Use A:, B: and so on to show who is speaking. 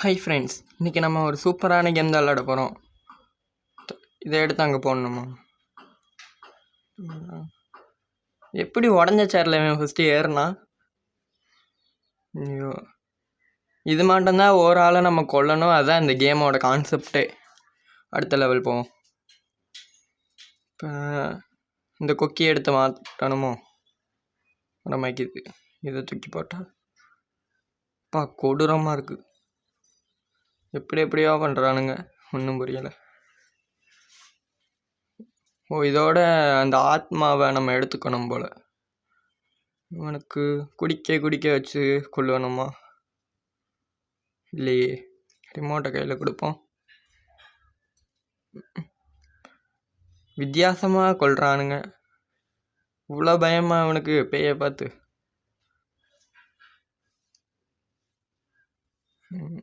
A: Hi friends, இன்றைக்கி நம்ம ஒரு சூப்பரான கேம் தான் விளாட போகிறோம். இதை எடுத்து அங்கே போடணுமா? எப்படி உடஞ்ச சேரில் இவன் ஃபஸ்ட்டு ஏறினா? ஐயோ, இது மட்டும்தான் ஒரு ஆளை நம்ம கொல்லணும். அதுதான் இந்த கேமோட கான்செப்டே. அடுத்த லெவல் போவோம். இப்போ இந்த கொக்கியை எடுத்து மாற்றணுமோ? நமக்கு இதை தூக்கி போட்டால் கொடூரமாக இருக்குது. எப்படியோ பண்ணுறானுங்க, ஒன்றும் புரியலை. இதோட அந்த ஆத்மாவை நம்ம எடுத்துக்கணும் போல். இவனுக்கு குடிக்க வச்சு கொள்ளணுமா? இல்லையே. ரிமோட்டை கையில் கொடுப்போம். வித்தியாசமாக கொள்றானுங்க. இவ்வளோ பயமா அவனுக்கு பேயை பார்த்து?